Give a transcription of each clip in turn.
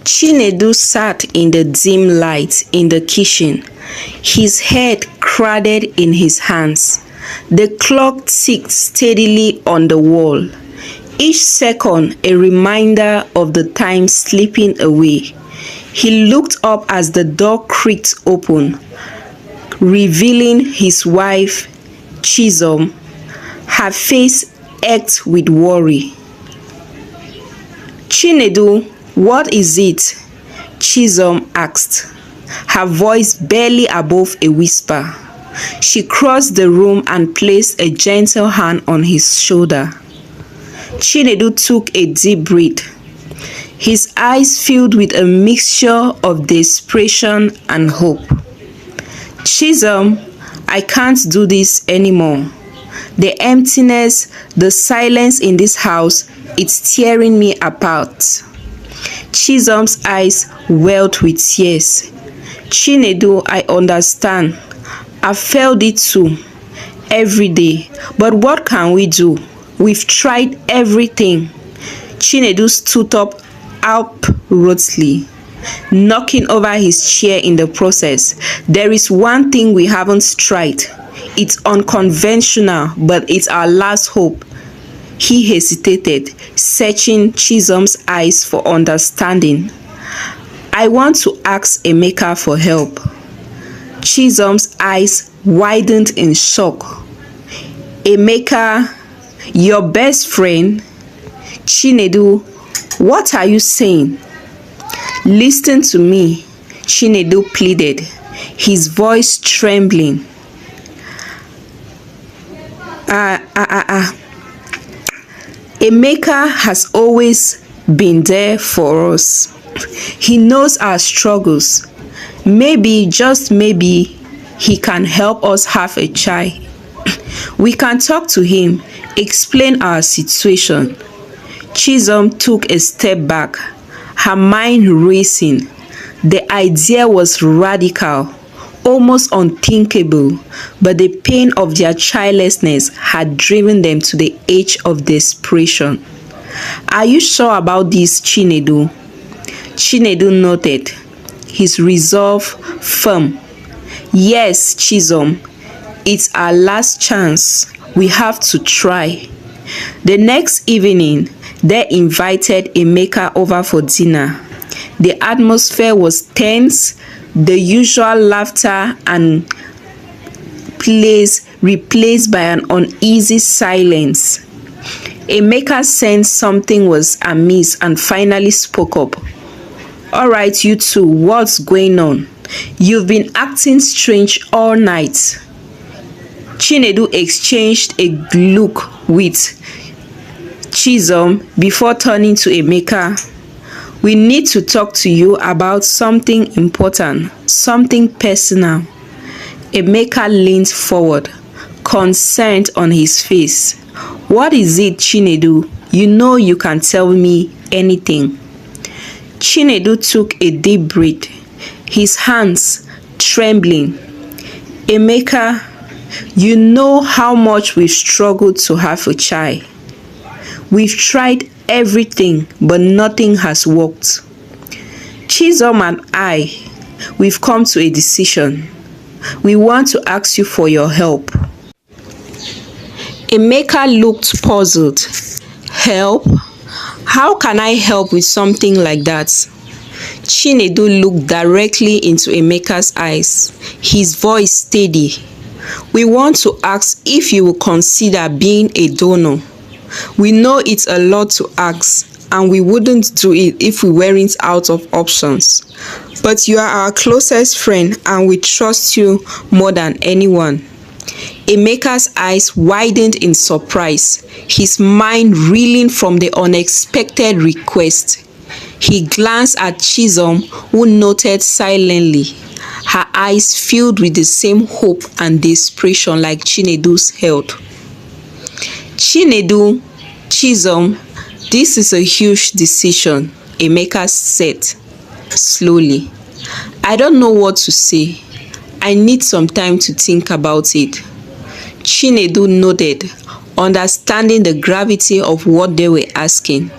Chinedu sat in the dim light in the kitchen, his head crowded in his hands. The clock ticked steadily on the wall, each second a reminder of the time slipping away. He looked up as the door creaked open, revealing his wife, Chisom, her face ached with worry. "Chinedu, what is it?" Chisom asked, her voice barely above a whisper. She crossed the room and placed a gentle hand on his shoulder. Chinedu took a deep breath, his eyes filled with a mixture of desperation and hope. "Chisom, I can't do this anymore. The emptiness, the silence in this house, it's tearing me apart." Chisom's eyes welled with tears. "Chinedu, I understand. I felt it too, every day. But what can we do? We've tried everything." Chinedu stood up uprightly, knocking over his chair in the process. "There is one thing we haven't tried. It's unconventional, but it's our last hope." He hesitated, searching Chisom's eyes for understanding. "I want to ask Emeka for help." Chisom's eyes widened in shock. "Emeka, your best friend?" "Chinedu, what are you saying?" "Listen to me," Chinedu pleaded, his voice trembling. Emeka has always been there for us. He knows our struggles. Maybe, just maybe, he can help us have a child. We can talk to him, explain our situation." Chisom took a step back, her mind racing. The idea was radical, almost unthinkable, but the pain of their childlessness had driven them to the edge of desperation. "Are you sure about this, Chinedu?" Chinedu nodded, his resolve firm. "Yes, Chisom, it's our last chance. We have to try." The next evening, they invited Emeka over for dinner. The atmosphere was tense, the usual laughter and plays replaced by an uneasy silence. Emeka sensed something was amiss and finally spoke up. "All right, you two, what's going on? You've been acting strange all night." Chinedu exchanged a look with Chisom before turning to Emeka. "We need to talk to you about something important, something personal." Emeka leaned forward, concern on his face. "What is it, Chinedu? You know you can tell me anything." Chinedu took a deep breath, his hands trembling. "Emeka, you know how much we've struggled to have a child. We've tried everything, but nothing has worked. Chisom and I, we've come to a decision. We want to ask you for your help." Emeka looked puzzled. "Help? How can I help with something like that?" Chinedu looked directly into Emeka's eyes, his voice steady. "We want to ask if you will consider being a donor. We know it's a lot to ask, and we wouldn't do it if we weren't out of options. But you are our closest friend, and we trust you more than anyone." Emeka's eyes widened in surprise, his mind reeling from the unexpected request. He glanced at Chisom, who nodded silently, her eyes filled with the same hope and desperation like Chinedu's held. "Chinedu, Chisom, this is a huge decision," Emeka said slowly. "I don't know what to say. I need some time to think about it." Chinedu nodded, understanding the gravity of what they were asking.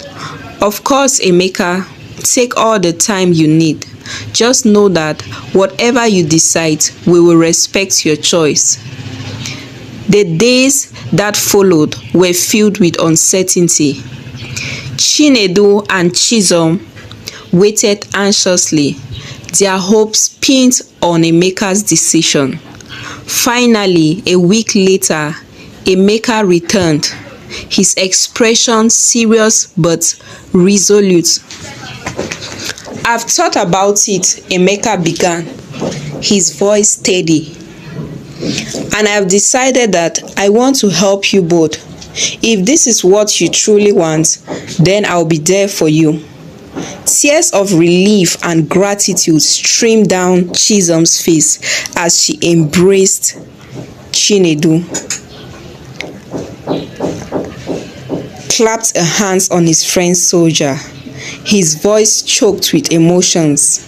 "Of course, Emeka, Take all the time you need. Just know that whatever you decide, we will respect your choice. The days that followed were filled with uncertainty. Chinedu and Chisom waited anxiously, their hopes pinned on Emeka's decision. Finally, a week later, Emeka returned, his expression serious but resolute. "I've thought about it," Emeka began, his voice steady. "And I've decided that I want to help you both. If this is what you truly want, then I'll be there for you." Tears of relief and gratitude streamed down Chisom's face as she embraced Chinedu, clapped her hands on his friend's shoulder, his voice choked with emotions.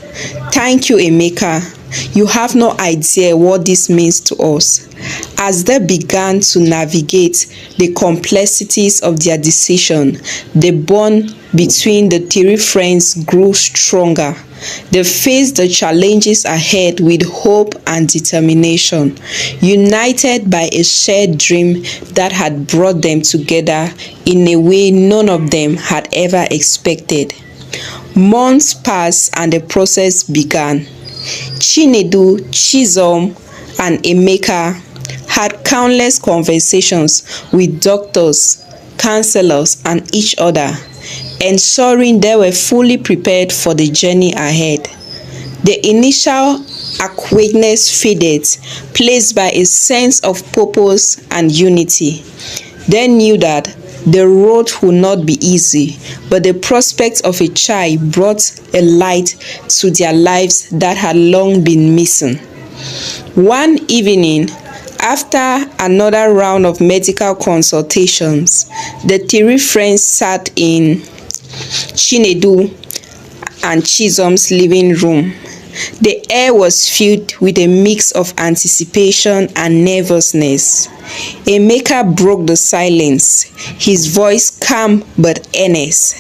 "Thank you, Emeka. You have no idea what this means to us." As they began to navigate the complexities of their decision, the bond between the three friends grew stronger. They faced the challenges ahead with hope and determination, united by a shared dream that had brought them together in a way none of them had ever expected. Months passed and the process began. Chinedu, Chisom, and Emeka had countless conversations with doctors, counselors, and each other, ensuring they were fully prepared for the journey ahead. The initial awkwardness faded, placed by a sense of purpose and unity. They knew that the road would not be easy, but the prospect of a child brought a light to their lives that had long been missing. One evening, after another round of medical consultations, the three friends sat in Chinedu and Chisom's living room. The air was filled with a mix of anticipation and nervousness. Emeka broke the silence, his voice calm but earnest.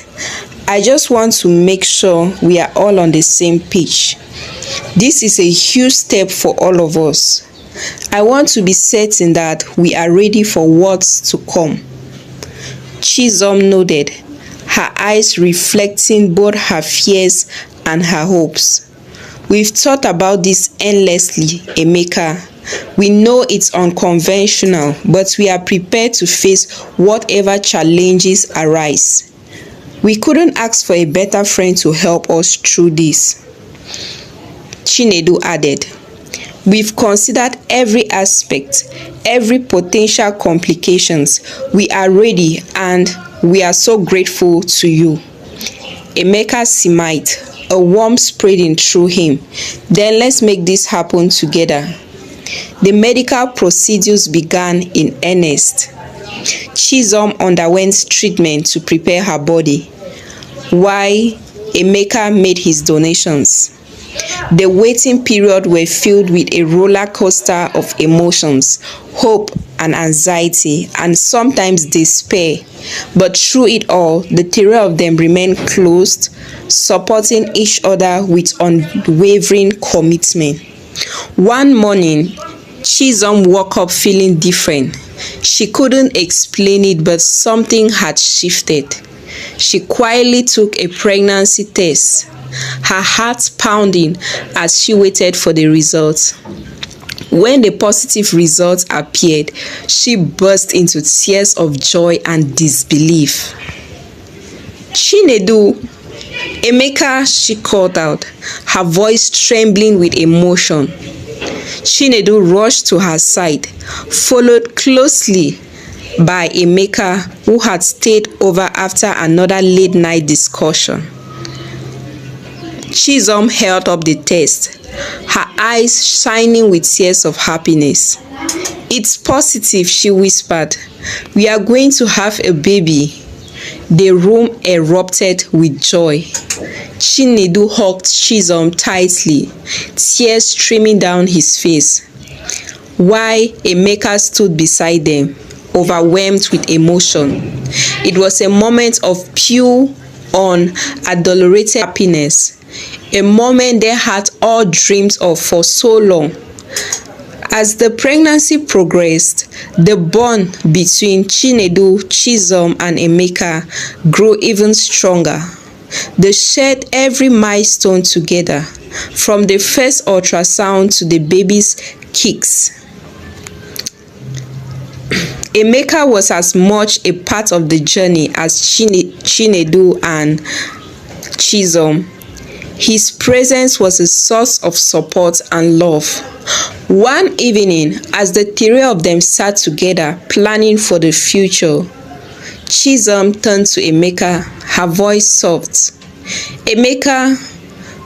"I just want to make sure we are all on the same page. This is a huge step for all of us. I want to be certain that we are ready for what's to come." Chisom nodded, her eyes reflecting both her fears and her hopes. "We've thought about this endlessly, Emeka. We know it's unconventional, but we are prepared to face whatever challenges arise. We couldn't ask for a better friend to help us through this." Chinedu added, "We've considered every aspect, every potential complications. We are ready and we are so grateful to you." Emeka smiled, a warmth spreading through him. "Then let's make this happen together." The medical procedures began in earnest. Chisom underwent treatment to prepare her body, while Emeka made his donations. The waiting period were filled with a roller coaster of emotions, hope and anxiety, and sometimes despair. But through it all, the three of them remained close, supporting each other with unwavering commitment. One morning, Chisom woke up feeling different. She couldn't explain it, but something had shifted. She quietly took a pregnancy test, her heart pounding as she waited for the results. When the positive results appeared, she burst into tears of joy and disbelief. "Chinedu, Emeka," she called out, her voice trembling with emotion. Chinedu rushed to her side, followed closely by Emeka, who had stayed over after another late-night discussion. Chisom held up the test, her eyes shining with tears of happiness. "It's positive," she whispered. "We are going to have a baby." The room erupted with joy. Chinedu hugged Chisom tightly, tears streaming down his face, while Emeka stood beside them, overwhelmed with emotion. It was a moment of pure unadulterated happiness, a moment they had all dreamed of for so long. As the pregnancy progressed, the bond between Chinedu, Chisom, and Emeka grew even stronger. They shared every milestone together, from the first ultrasound to the baby's kicks. Emeka was as much a part of the journey as Chinedu and Chisom. His presence was a source of support and love. One evening, as the three of them sat together planning for the future, Chisom turned to Emeka, her voice soft. "Emeka,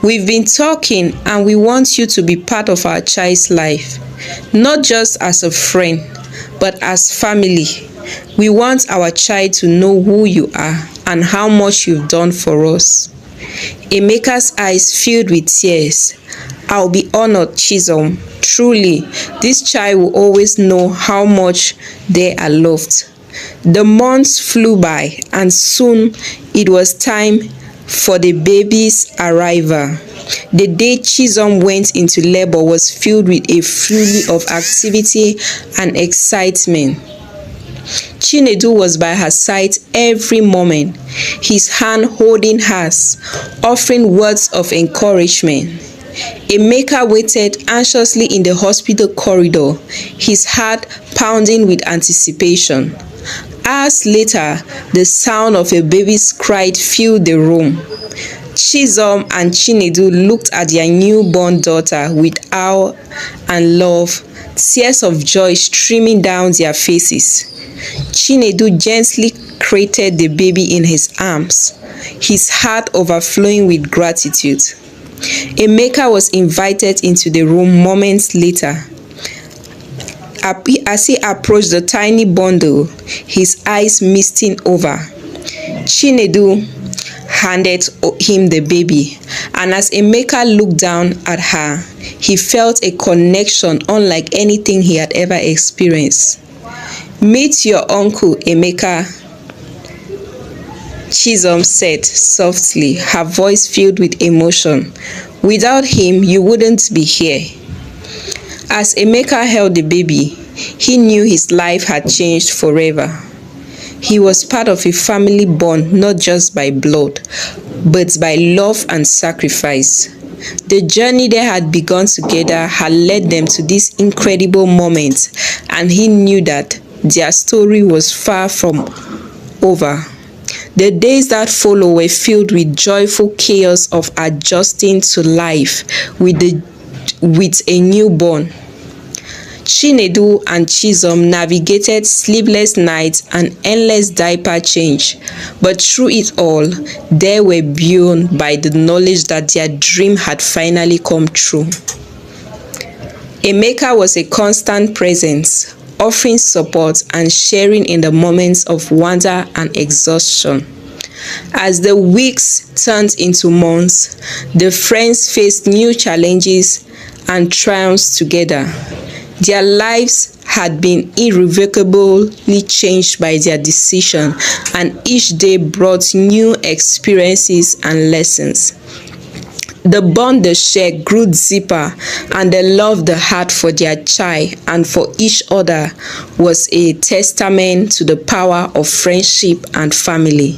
we've been talking and we want you to be part of our child's life, not just as a friend, but as family. We want our child to know who you are and how much you've done for us." Emeka's eyes filled with tears. "I'll be honored, Chisom. Truly, this child will always know how much they are loved." The months flew by, and soon it was time for the baby's arrival. The day Chisom went into labor was filled with a flurry of activity and excitement. Chinedu was by her side every moment, his hand holding hers, offering words of encouragement. Emeka waited anxiously in the hospital corridor, his heart pounding with anticipation. Hours later, the sound of a baby's cry filled the room. Chisom and Chinedu looked at their newborn daughter with awe and love, tears of joy streaming down their faces. Chinedu gently cradled the baby in his arms, his heart overflowing with gratitude. Emeka was invited into the room moments later. As he approached the tiny bundle, his eyes misting over, Chinedu handed him the baby, and as Emeka looked down at her, he felt a connection unlike anything he had ever experienced. "Meet your uncle, Emeka," Chisom said softly, her voice filled with emotion. "Without him, you wouldn't be here." As Emeka held the baby, he knew his life had changed forever. He was part of a family bond not just by blood, but by love and sacrifice. The journey they had begun together had led them to this incredible moment, and he knew that their story was far from over. The days that followed were filled with joyful chaos of adjusting to life with a newborn. Chinedu and Chisom navigated sleepless nights and endless diaper change, but through it all, they were buoyed by the knowledge that their dream had finally come true. Emeka was a constant presence, offering support and sharing in the moments of wonder and exhaustion. As the weeks turned into months, the friends faced new challenges and triumphs together. Their lives had been irrevocably changed by their decision, and each day brought new experiences and lessons. The bond they shared grew deeper, and the love they had for their child and for each other was a testament to the power of friendship and family.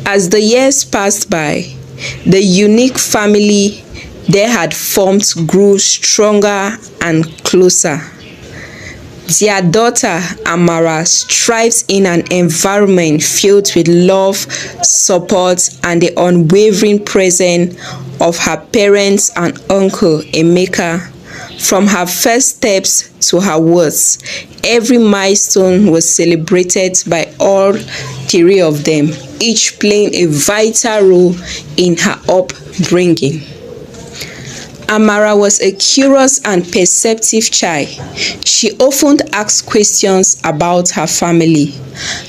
As the years passed by, the unique family they had formed grew stronger and closer. Their daughter, Amara, thrives in an environment filled with love, support, and the unwavering presence of her parents and uncle, Emeka. From her first steps to her words, every milestone was celebrated by all three of them, each playing a vital role in her upbringing. Amara was a curious and perceptive child. She often asked questions about her family,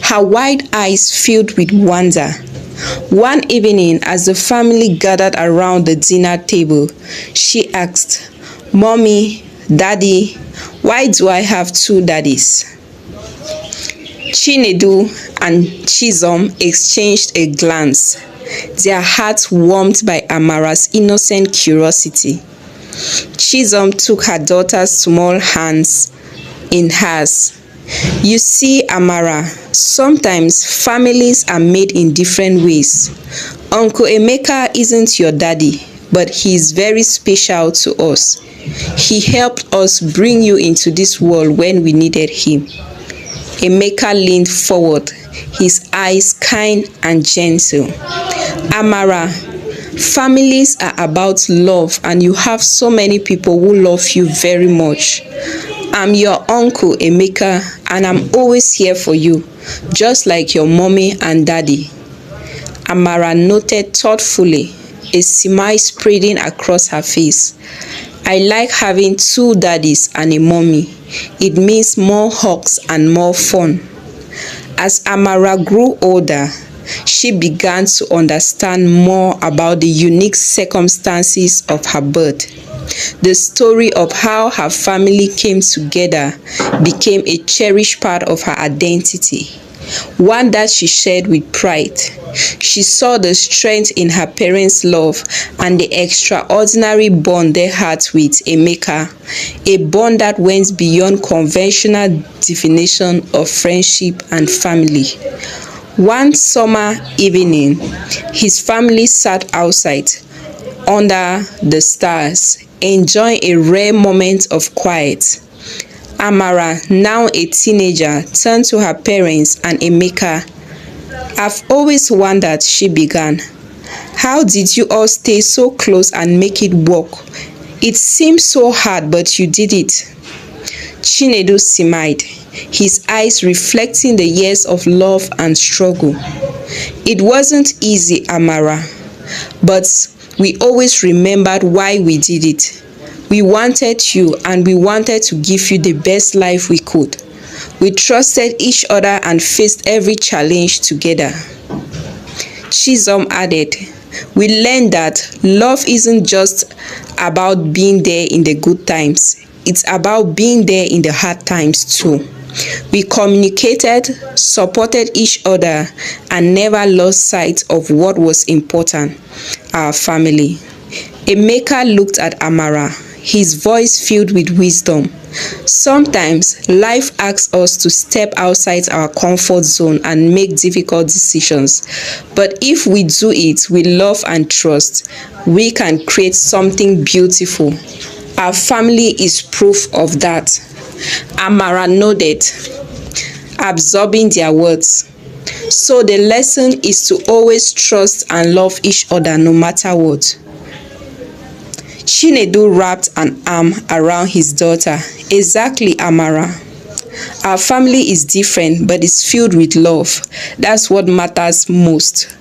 her wide eyes filled with wonder. One evening, as the family gathered around the dinner table, she asked, "Mommy, Daddy, why do I have two daddies?" Chinedu and Chisom exchanged a glance. their hearts warmed by Amara's innocent curiosity. Chisom took her daughter's small hands in hers. You see, Amara, sometimes families are made in different ways. Uncle Emeka isn't your daddy, but he is very special to us. He helped us bring you into this world when we needed him. Emeka leaned forward, his eyes kind and gentle. Amara, families are about love, and you have so many people who love you very much. I'm your uncle Emeka, and I'm always here for you, just like your mommy and daddy. Amara noted thoughtfully, a smile spreading across her face. I like having two daddies and a mommy. It means more hugs and more fun. As Amara grew older, she began to understand more about the unique circumstances of her birth. The story of how her family came together became a cherished part of her identity, one that she shared with pride. She saw the strength in her parents' love and the extraordinary bond they had with Emeka, a bond that went beyond conventional definition of friendship and family. One summer evening, his family sat outside under the stars, enjoying a rare moment of quiet. Amara, now a teenager, turned to her parents and Emeka. I've always wondered, she began, how did you all stay so close and make it work? It seems so hard, but you did it. Chinedu smiled, his eyes reflecting the years of love and struggle. It wasn't easy, Amara, but we always remembered why we did it. We wanted you, and we wanted to give you the best life we could. We trusted each other and faced every challenge together. Chisom added, we learned that love isn't just about being there in the good times. It's about being there in the hard times too. We communicated, supported each other, and never lost sight of what was important, our family. Emeka looked at Amara, his voice filled with wisdom. Sometimes life asks us to step outside our comfort zone and make difficult decisions. But if we do it with love and trust, we can create something beautiful. Our family is proof of that. Amara nodded, absorbing their words. So the lesson is to always trust and love each other no matter what. Chinedu wrapped an arm around his daughter. Exactly, Amara. Our family is different, but it's filled with love. That's what matters most.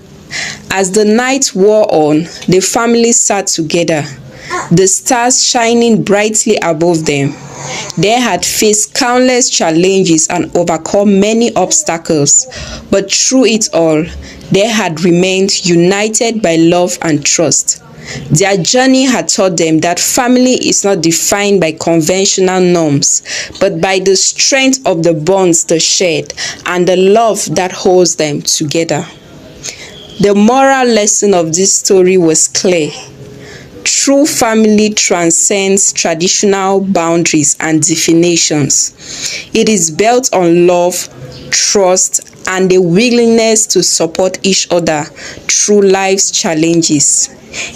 As the night wore on, the family sat together, the stars shining brightly above them. They had faced countless challenges and overcome many obstacles, but through it all, they had remained united by love and trust. Their journey had taught them that family is not defined by conventional norms, but by the strength of the bonds they shared and the love that holds them together. The moral lesson of this story was clear. True family transcends traditional boundaries and definitions. It is built on love, trust, and the willingness to support each other through life's challenges.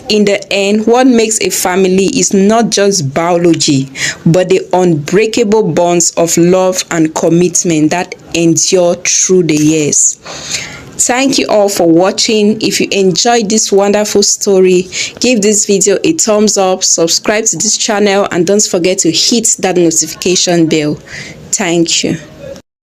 In the end, what makes a family is not just biology, but the unbreakable bonds of love and commitment that endure through the years. Thank you all for watching. If you enjoyed this wonderful story, give this video a thumbs up, subscribe to this channel, and don't forget to hit that notification bell. Thank you.